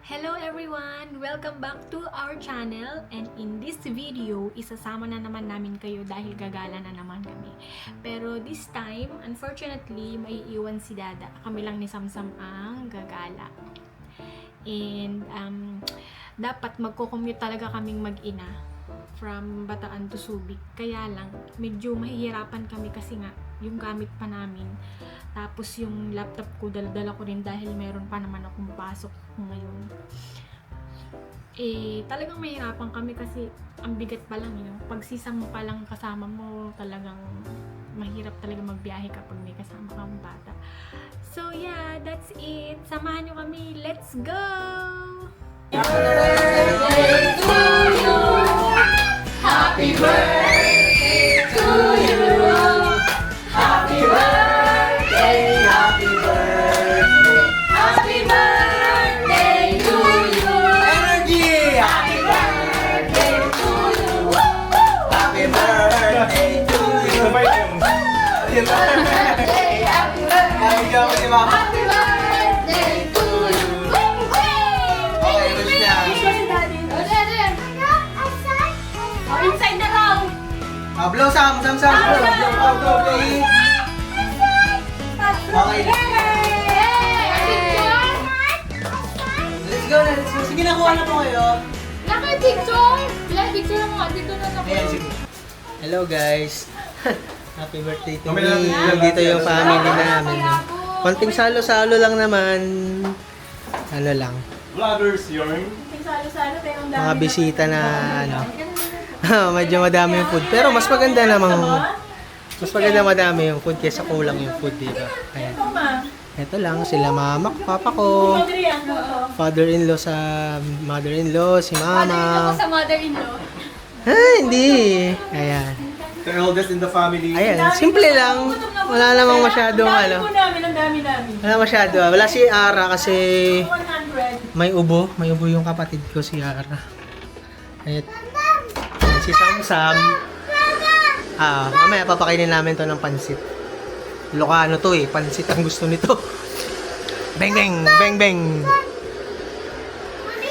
Hello everyone! Welcome back to our channel, and in this video, isasama na naman namin kayo dahil gagala na naman kami. Pero this time, unfortunately, maiiwan si Dada. Kami lang ni Samsam ang gagala. And dapat magko-commute talaga kaming mag-ina from Bataan to Subic. Kaya lang, medyo mahihirapan kami kasi nga, yung gamit pa namin. Tapos yung laptop ko, dala-dala ko rin dahil meron pa naman akong pasok ngayon. Talagang mahirapan kami kasi ang bigat pa lang yun. Pag sisama pa lang kasama mo, talagang mahirap talaga magbiyahe kapag may kasama kang bata. So yeah, that's it. Samahan nyo kami. Let's go! Happy birthday to you. Happy birthday to you. Happy birthday, happy birthday. Happy birthday to you. Energy! Happy birthday to you. Happy birthday to you. Happy birthday, happy birthday. Happy birthday to you. Okay, wish niya. Inside na raw! Blow Sam. Blow, go, play. Okay. Let's go. Sige na, kuha na po kayo. Picture mo. Dito na Ayan, sige. Hello guys. Happy birthday to me. Dito yung family namin. Konting salo-salo lang naman. Ano lang. Vloggers, yun. Mga bisita na ano. Medyo madami yung food. Pero mas maganda madami yung food kaysa kulang yung food, diba? Ayan. Ito lang, sila mama, papa ko. Father-in-law sa mother-in-law, si mama. sa mother-in-law. Hindi. Ayan. The eldest in the family. Ayan, simple lang. Wala namang masyadong ano. Wala masyado. Wala si Ara kasi may ubo. May ubo yung kapatid ko, si Ara. Ayan. Si Samsam. Mamaya papakainin namin to ng pansit. Ilocano to eh. Pansit ang gusto nito. Bang bang, bang bang.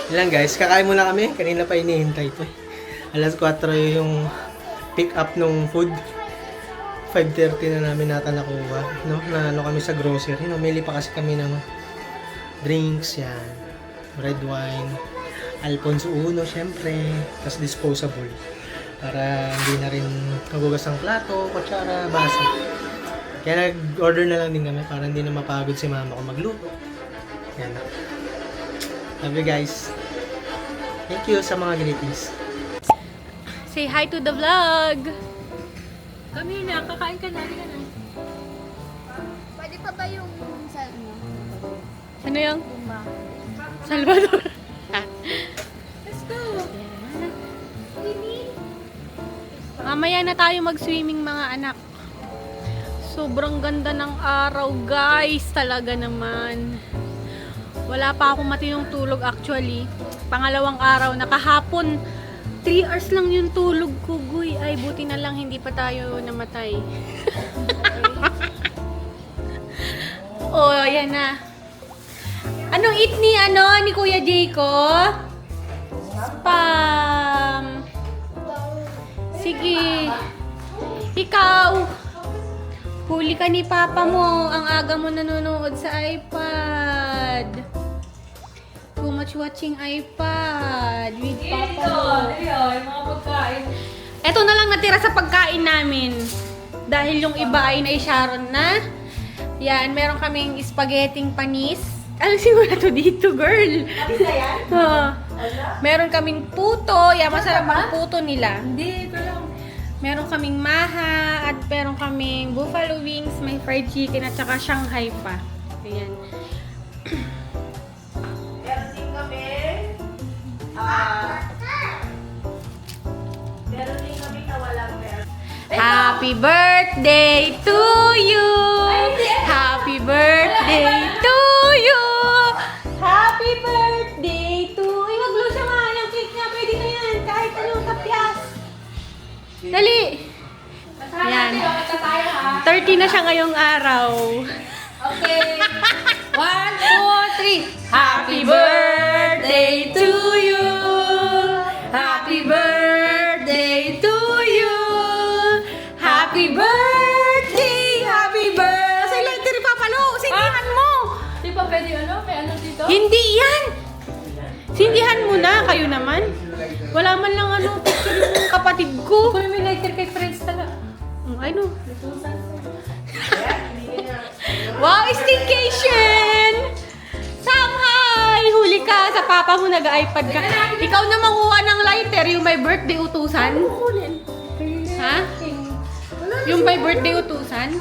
Ilan guys, kakain muna kami. Kanina pa inihintay to eh. Alas 4 yung pick up nung food. 5:30 na namin nata nakuha. No? Na ano kami sa grocery. Namili pa kasi kami ng drinks yan. Red wine. Alfonso Uno syempre. Tapos disposable. Para hindi na rin magugas ng plato, kutsara, baso. Kaya nag-order na lang din kami para hindi na mapagod si mama kung magluto. Yan na. Love you guys. Thank you sa mga greetings. Say hi to the vlog! Kami na, kakain ka na. Pwede pa ba yung sa Ano yung? Salvador. Let's go! Mamaya na tayo mag-swimming mga anak. Sobrang ganda ng araw guys. Talaga naman. Wala pa akong matinong tulog actually. Pangalawang araw na kahapon. 3 hours lang yung tulog ko, guy. Ay, buti na lang hindi pa tayo namatay. Oh, yan na. Anong eat ni Kuya Jayco? Spam. Sige. Ikaw. Huli ka ni Papa mo. Ang aga mo nanonood sa iPad. Too much watching iPad with Papa mo. yung mga pagkain. Eto na lang natira sa pagkain namin. Dahil yung iba ay Sharon na. Yan, meron kaming spaghetting panis. Alisin mo na to dito, girl. Panis na yan? Meron kaming puto. Yan, masarap ang puto nila. Hindi, ito lang. Meron kaming maha at meron kaming buffalo wings, may fried chicken at saka Shanghai pa. Ayan. Meron din kami. Meron din kami na walang meron. Happy birthday to you! Happy birthday to you! Happy birthday to... Ay, wag siya nga. Yung cake niya, pwede na yan. Kahit anong tapyas. Dali! Ayan. 30 na siya ngayong araw. Okay. 1, 2, 3. Happy birthday! may ano dito? Hindi yan! Sindihan mo na, kayo naman. Wala man lang ano, picture yung kapatid ko. Kung may lighter kay friends talaga. Ano? Wow, staycation! Shanghai! Huli ka sa papa mo, nag-iPad ka. Ikaw na manguha ng lighter, yung may birthday utusan. Ha? Yung may birthday utusan?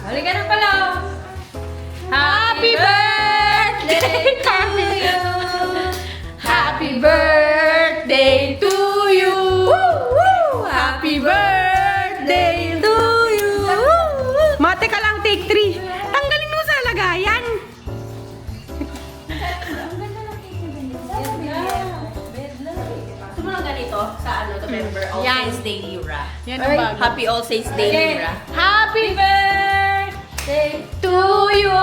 Halika na pala. Happy birthday to you! Happy birthday to you! Happy birthday to you! Mate ka lang, take 3. Tanggalin mo sa lagayan. Gusto mo lang ganito sa ano, November, All Yan. Saints Day Lira. Yan ang bago. Happy All Saints Day Lira. Happy birthday to you!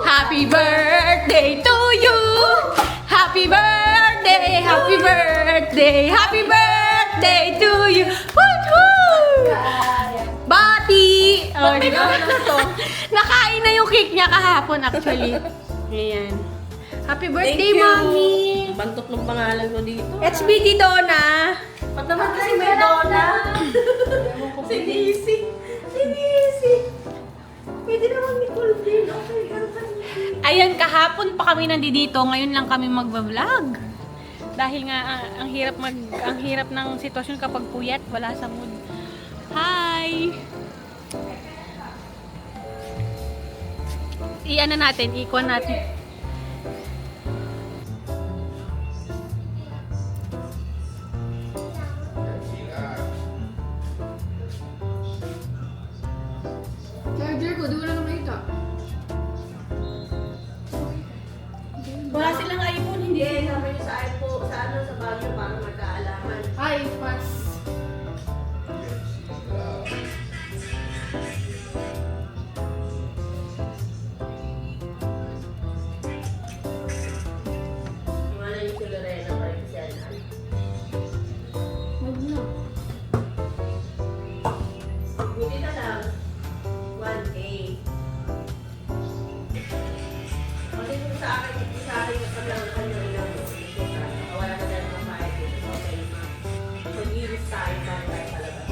Happy birthday to you! Happy birthday! Happy birthday! Happy birthday to you! Woo-hoo! Bati! Oh, di ba? Nakain na yung cake niya kahapon actually. Ayan. Happy birthday, Mommy! Bantot ng pangalan ko dito. HBD Donna! Ba't naman kasi may Donna? Si Nisi. Si Nisi. Pwede naman Nicole din. Okay, ganun ka. Ayan, kahapon pa kami nandito, ngayon lang kami magba-vlog. Dahil nga ang hirap ng sitwasyon kapag puyat, wala sa mood. Hi. Iyan na natin, ikuan natin. Charger ko, di ko lang nakita. Wala silang iPhone, hindi. Hindi, sabi niyo sa iPhone, sa ano, sa Baguio, parang magkaalaman. Ay, pas. Yung ano yung si Lorena pa rin siya na. Wag na. Buti na lang. 1A. Kasi kung sa akin yung kanya ilang wala na dahil mga maayos. Okay, mag-iris tayo para tayo talaga.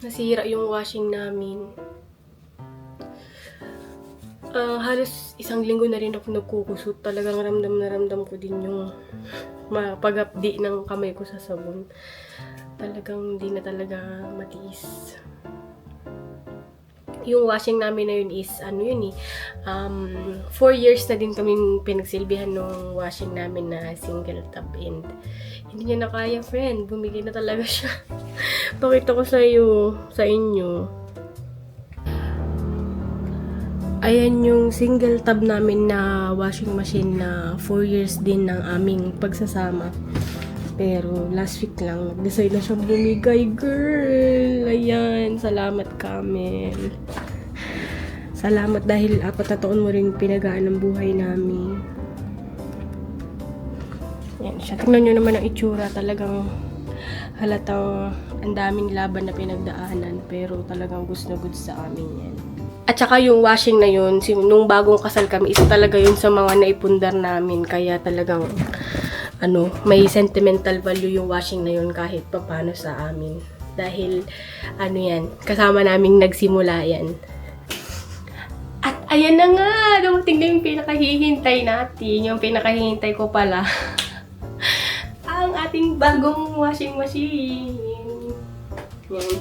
Nasira yung washing namin. Halos isang linggo na rin ako nagkukusot. Talagang ramdam na ramdam ko din yung pag-updi ng kamay ko sa sabon. Talagang hindi na talaga matiis. Yung washing namin na yun is, 4 years na din kami pinagsilbihan ng washing namin na single tub and hindi niya na kaya, friend. Bumigay na talaga siya. Pakita ko sa inyo. Ayan yung single tub namin na washing machine na 4 years din ng aming pagsasama. Pero last week lang, nag-decide na siyang bumigay, girl. Ayan, salamat, Camel. Salamat dahil 4 na taon mo rin pinagaan ng buhay namin. Ayan siya. Tingnan nyo naman ang itsura. Talagang halatang ang daming laban na pinagdaanan. Pero talagang goods na goods sa amin yan. At saka yung washing na yun, nung bagong kasal kami, isa talaga yun sa mga naipundar namin. Kaya talagang may sentimental value yung washing na yun kahit papano sa amin. Dahil, kasama naming nagsimula yan. At ayan na nga, dumating na yung pinakahihintay natin. Yung pinakahihintay ko pala, ang ating bagong washing machine. Yan.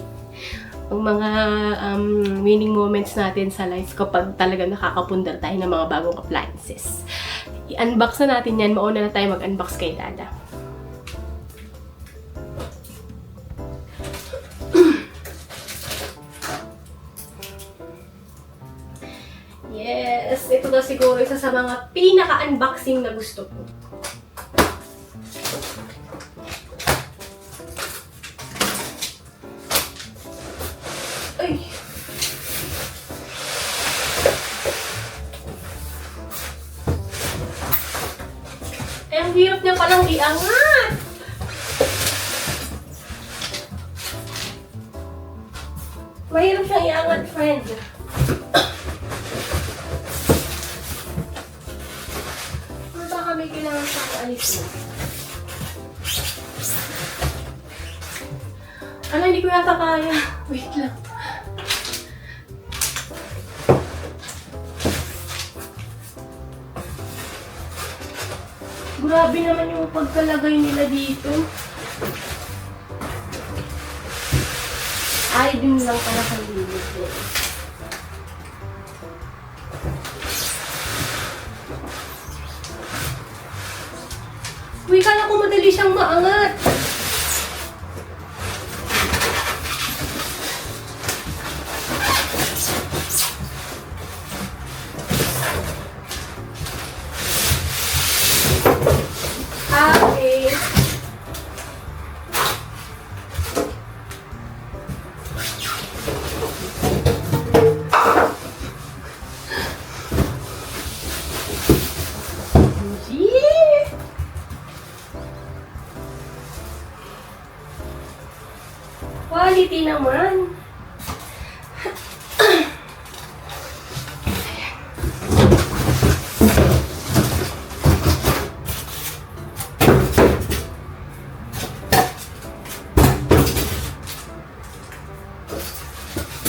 Ang mga winning moments natin sa lives kapag talaga nakakapundar tayo ng mga bagong appliances. I-unbox na natin yan. Mauna na tayo mag-unbox kay Dada. Yes! Ito na siguro isa sa mga pinaka-unboxing na gusto ko. Ay! Eh, ang hirap niya palang iangat! Mahirap siyang iangat, friend. Ano ba kami kailangan sa alisin? Ano, hindi ko yata kaya. Wait lang. Grabe naman yung pagkalagay nila dito. Ay, dun lang pala sa gilid ko. Uy, kala ko madali siyang maangat. Okay. Quality naman.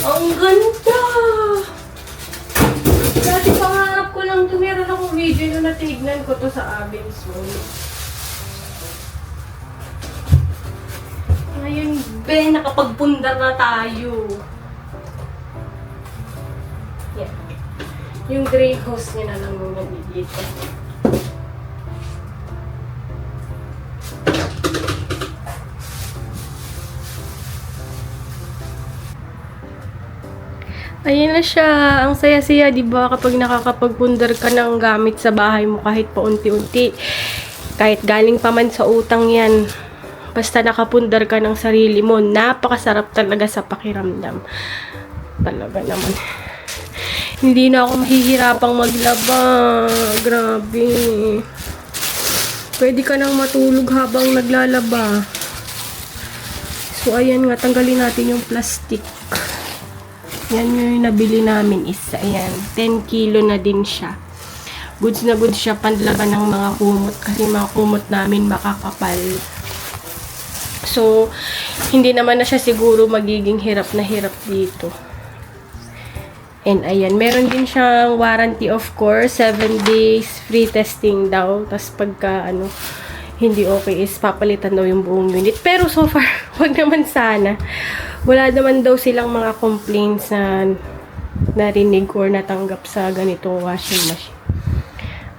Ang ganda! Dati pangarap ko lang ito. Meron akong video na natinignan ko to sa Abens Mall. Ngayon, nakapagpundar na tayo. Yan. Yung gray hose niya na lang muna dito. Ayan na siya. Ang saya-saya, di ba? Kapag nakakapagpundar ka ng gamit sa bahay mo kahit paunti-unti. Kahit galing pa man sa utang yan. Basta nakapundar ka ng sarili mo. Napakasarap talaga sa pakiramdam. Talaga naman. Hindi na ako mahihirapang maglaba. Grabe. Pwede ka nang matulog habang naglalaba. So, ayan nga. Tanggalin natin yung plastic. Yan yung nabili namin isa. Ayan. 10 kilo na din siya. Goods na goods siya panlaban ng mga kumot. Kasi mga kumot namin makakapal. So, hindi naman na siya siguro magiging hirap na hirap dito. And ayan. Meron din siyang warranty of course. 7 days free testing daw. Tapos pagka hindi okay is papalitan daw yung buong unit. Pero so far, wag naman sana. Wala naman daw silang mga complaints na narinig or natanggap sa ganitong washing machine.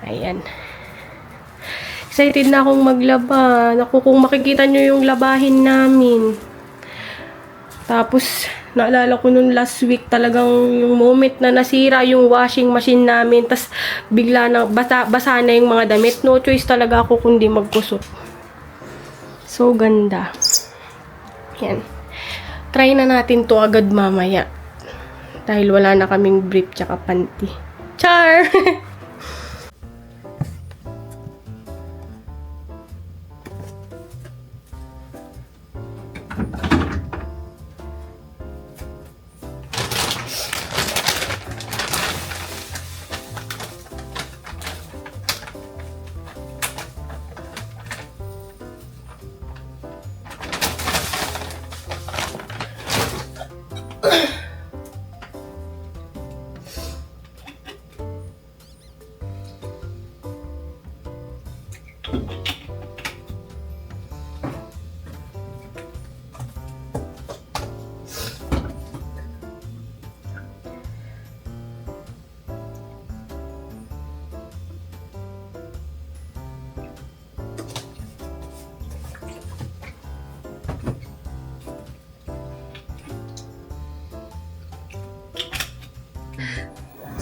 Ayan. Excited na akong maglaba. Naku, kung makikita nyo yung labahin namin. Tapos, naalala ko nung last week talagang yung moment na nasira yung washing machine namin. Tapos, bigla na basa na yung mga damit. No choice talaga ako kundi magkusot. So, ganda. Yan. Try na natin to agad mamaya. Dahil wala na kaming brief tsaka panty. Char!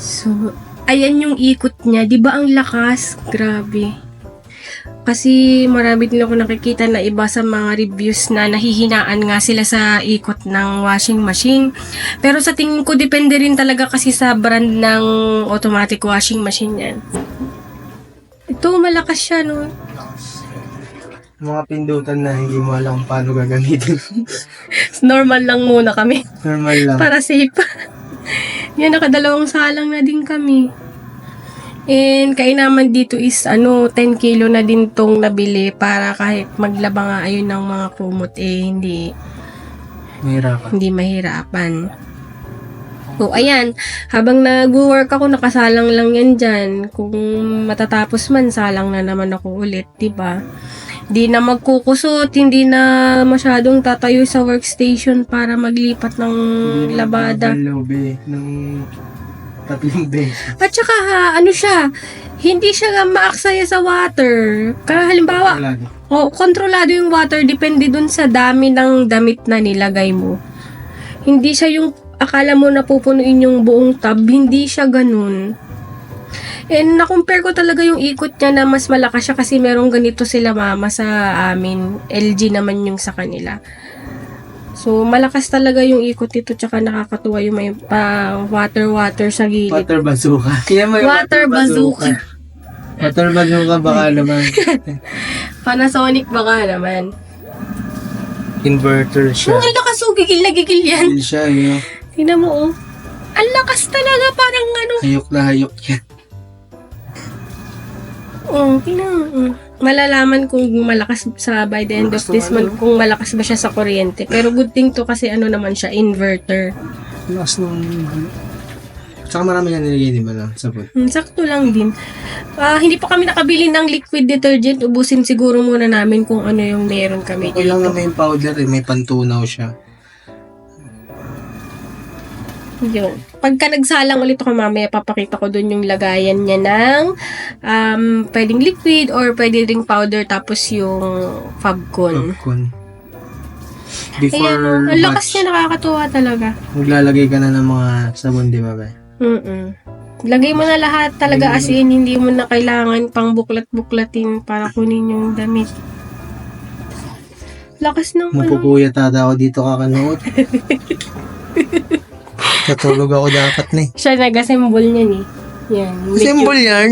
So, ayan yung ikot niya. Di ba ang lakas? Grabe. Kasi marami din ako nakikita na iba sa mga reviews na nahihinaan nga sila sa ikot ng washing machine. Pero sa tingin ko, depende rin talaga kasi sa brand ng automatic washing machine yan. Ito, malakas siya, no? Mga pindutan na hindi mo alam kung paano gagamitin. Normal lang muna kami. Normal lang. Para safe. Yan, nakadalawang salang na din kami. And kainaman dito is 10 kilo na din tong nabili para kahit maglaba nga ayun ng mga kumot hindi Mahirapan. mahirapan. So, ayan. Habang nag-work ako, nakasalang lang yan dyan. Kung matatapos man, salang na naman ako ulit, diba? Hindi na magkukusot, hindi na masyadong tatayo sa workstation para maglipat ng labada. Lobe ng 3 beses. At saka, siya, hindi siya maaksaya sa water. Halimbawa, Wala din. kontrolado yung water, depende dun sa dami ng damit na nilagay mo. Hindi siya yung akala mo na pupunuin yung buong tub, hindi siya ganun. And na-compare ko talaga yung ikot niya na mas malakas siya kasi merong ganito sila mama sa amin. LG naman yung sa kanila. So, malakas talaga yung ikot nito tsaka nakakatuwa yung may water sa gilid. Water bazooka. Kaya may Water bazooka. Water bazooka baka naman. Panasonic baka naman. Inverter siya. Ang lakas, gigil na gigil yan. Gil siya, yun. Tingnan mo, oh. Ang lakas talaga, parang Hayok na hayok yan. tingnan mo. Malalaman kung malakas by the end of this month, kung malakas ba siya sa kuryente. Pero good thing to kasi naman siya, inverter. Lakas nung... Tsaka marami nga nilagay, di ba, na sabon? Sakto lang din. Hindi pa kami nakabili ng liquid detergent. Ubusin siguro muna namin kung ano yung meron kami Okay lang dito. naman yung powder, may pantunaw siya. Yun. Pagka nagsalang ulit ako mamaya, papakita ko dun yung lagayan niya ng pwedeng liquid or pwede ring powder tapos yung Fabcon. Popcorn. Ayan, Before ang lakas batch, niya, nakakatuwa talaga. maglalagay ka na ng mga sabon, di ba, ba? Lagay mo na lahat talaga as in, hindi mo na kailangan pang buklat-buklatin para kunin yung damit. Lakas ng Mapupuyat ata ako dito kakanood. Katulog ako dapat na eh. Siya nag-assemble niyan eh. Yan. Symbol yan.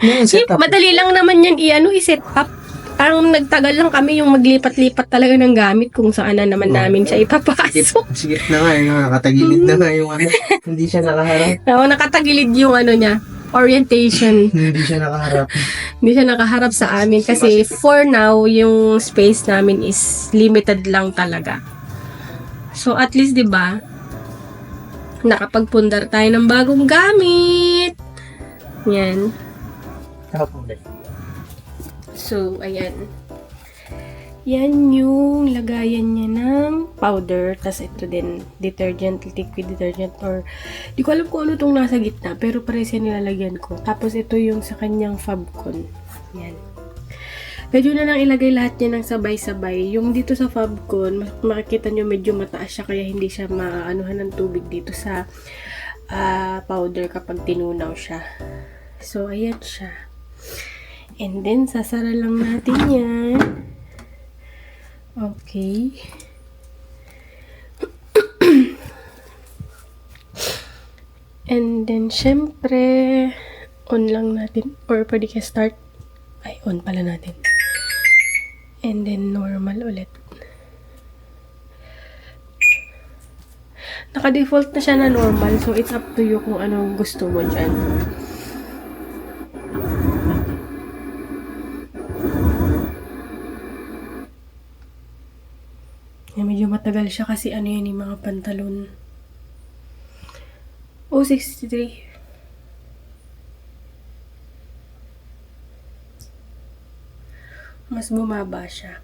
Yung setup. Madali lang naman yan i-set up. Ang nagtagal lang kami yung maglipat-lipat talaga ng gamit kung saan na naman namin siya ipapasok. Sigit na nga, nakatagilid na nga yung hindi siya nakaharap. Oo, nakatagilid yung niya, orientation. Hindi siya nakaharap. Hindi siya nakaharap sa amin kasi for now, yung space namin is limited lang talaga. So at least, 'di ba? Nakapagpundar tayo ng bagong gamit. Yan. So, ayan. Yan yung lagayan niya ng powder. Tapos ito din, detergent, liquid detergent, or di ko alam kung ano itong nasa gitna, pero pares yan nilalagyan ko. Tapos ito yung sa kanyang Fabcon. Yan. Pwede na lang ilagay lahat niya ng sabay-sabay. Yung dito sa Fabcon, makikita nyo medyo mataas siya, kaya hindi siya maanuhan ng tubig dito sa powder kapag tinunaw siya. So, ayan siya. And then, sasara lang natin yan. Okay. And then, syempre, on lang natin. Or pwede ka start. Ay, on pala natin. And then, normal ulit. Naka-default na siya na normal. So, it's up to you kung anong gusto mo dyan. Medyo matagal siya kasi yun yung mga pantalon. Oh, 63. Mas bumaba siya.